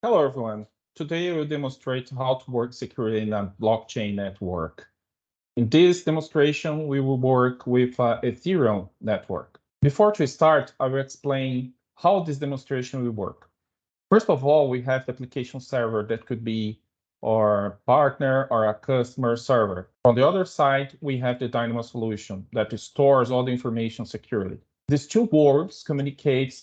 Hello, everyone. Today, I will demonstrate how to work securely in a blockchain network. In this demonstration, we will work with Ethereum network. Before to start, I will explain how this demonstration will work. First of all, we have the application server that could be our partner or a customer server. On the other side, we have the Dynamo solution that stores all the information securely. These two worlds communicate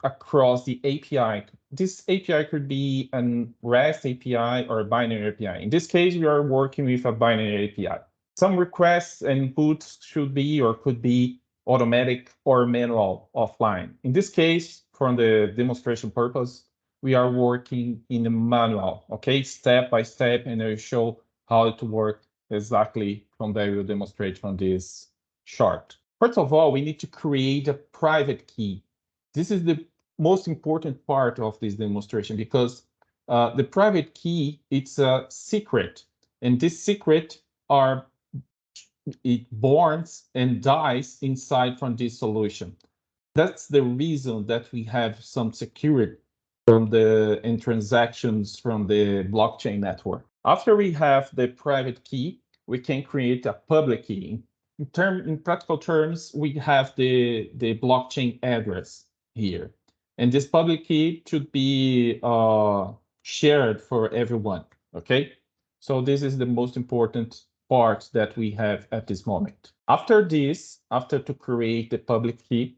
across the API. This API could be an REST API or a binary API. In this case, we are working with a binary API. Some requests and inputs should be or could be automatic or manual offline. In this case, for the demonstration purpose, we are working in a manual, okay, step by step, and I will show how it works exactly from there. I will demonstrate from this chart. First of all, we need to create a private key. This is the most important part of this demonstration because the private key, it's a secret, and this secret it borns and dies inside from this solution. That's the reason that we have some security in transactions from the blockchain network. After we have the private key, we can create a public key. In practical terms, we have the blockchain address here. And this public key should be shared for everyone, okay? So this is the most important part that we have at this moment. After to create the public key,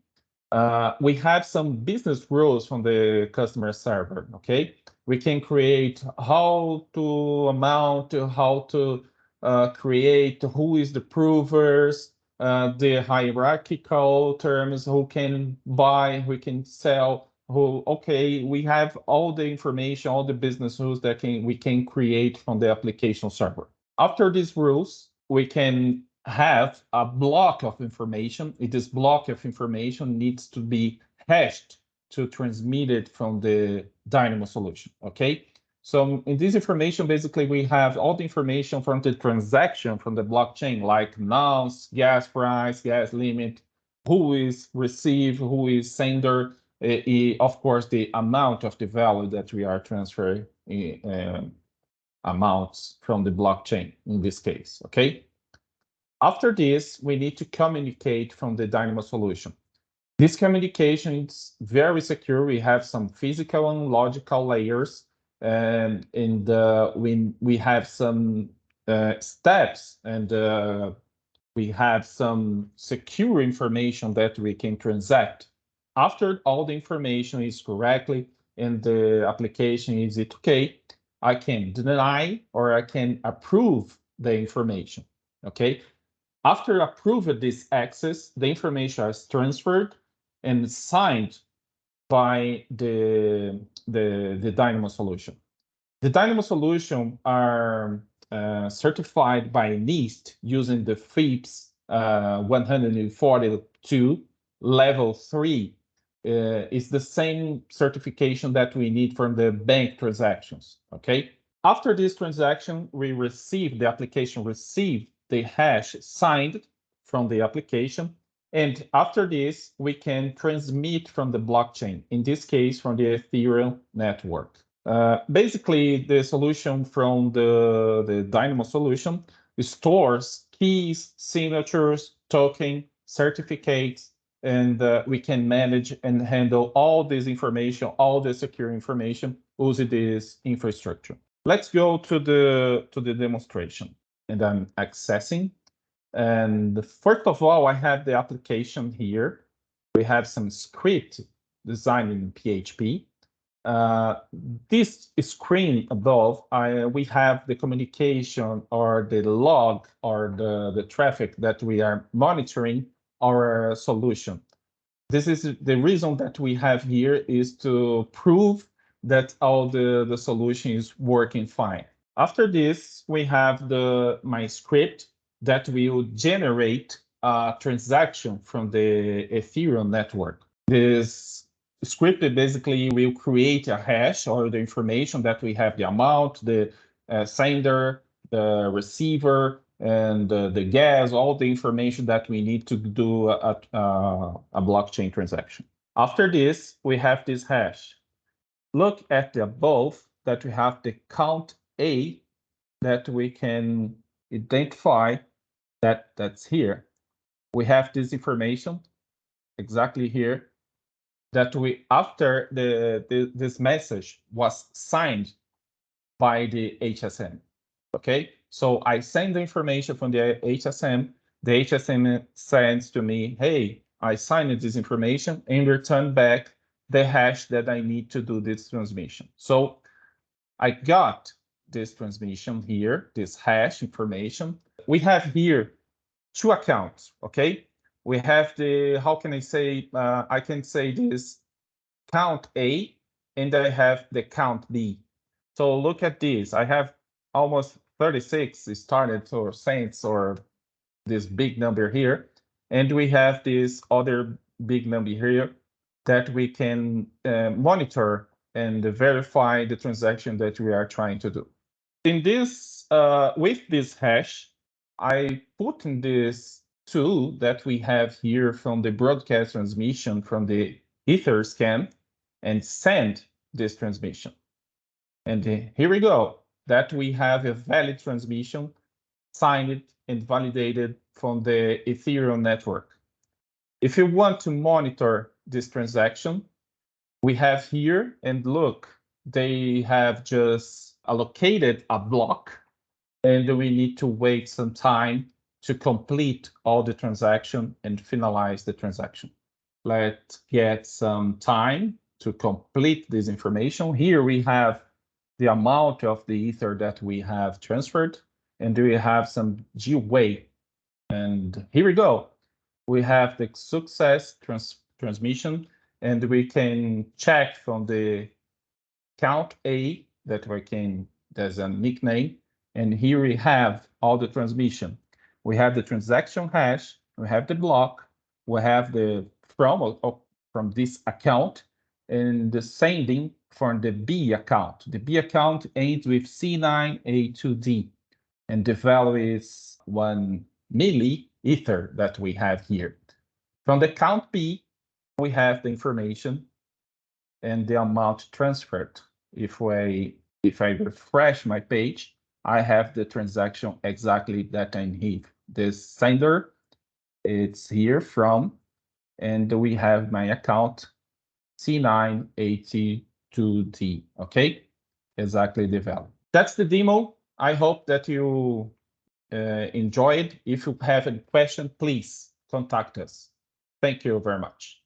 we have some business rules from the customer server, okay? We can create how to amount, how to create, who is the provers, the hierarchical terms, who can buy, who can sell, okay, we have all the information, all the business rules that we can create from the application server. After these rules, we can have a block of information. This block of information needs to be hashed to transmit it from the Dynamo solution, okay? So in this information, basically, we have all the information from the transaction from the blockchain, like amounts, gas price, gas limit, who is receive, who is sender, of course, the amount of the value that we are transferring amounts from the blockchain in this case, okay? After this, we need to communicate from the Dynamo solution. This communication is very secure. We have some physical and logical layers, and we have some steps, and we have some secure information that we can transact. After all the information is correctly and the application is okay, I can deny or I can approve the information, okay? After approving this access, the information is transferred and signed by the Dynamo solution. The Dynamo solution are certified by NIST using the FIPS 142 level 3. Is the same certification that we need from the bank transactions, okay? After this transaction, the application received the hash signed from the application. And after this, we can transmit from the blockchain, in this case, from the Ethereum network. Basically, the solution from the Dynamo solution stores keys, signatures, token, certificates, and we can manage and handle all this information, all the secure information using this infrastructure. Let's go to the demonstration. And I'm accessing. And first of all, I have the application here. We have some script designed in PHP. This screen above, we have the communication or the log or the traffic that we are monitoring our solution. This is the reason that we have here is to prove that all the solution is working fine. After this, we have my script that will generate a transaction from the Ethereum network. This script basically will create a hash or the information that we have, the amount, the sender, the receiver, and the gas, all the information that we need to do a blockchain transaction. After this, we have this hash. look at the above, that we have the count A that we can identify that's here. We have this information exactly here that we, after this message was signed by the HSM. Okay, so I send the information from the HSM. The HSM sends to me, hey, I signed this information, and return back the hash that I need to do this transmission. So I got this transmission here, this hash information. We have here two accounts, okay? We have the, how can I say, I can say this count A, and I have the count B. So look at this. I have almost 36 started or cents or this big number here. And we have this other big number here that we can monitor and verify the transaction that we are trying to do. In this, with this hash, I put in this tool that we have here from the broadcast transmission from the Etherscan and send this transmission. And here we go, that we have a valid transmission signed and validated from the Ethereum network. If you want to monitor this transaction, we have here, and look, they have just allocated a block, and we need to wait some time to complete all the transaction and finalize the transaction. Let's get some time to complete this information. Here we have the amount of the Ether that we have transferred, and we have some GWay. And here we go. We have the success transmission, and we can check from the count A that we can, there's a nickname, and here we have all the transmission. We have the transaction hash, we have the block, we have the from this account, and the sending from the B account. The B account ends with C9A2D, and the value is 1 milli Ether that we have here. From the count B, we have the information and the amount transferred. If I refresh my page, I have the transaction exactly that I need. This sender, it's here from, and we have my account C982D, okay? Exactly the value. That's the demo. I hope that you enjoyed. If you have any question, please contact us. Thank you very much.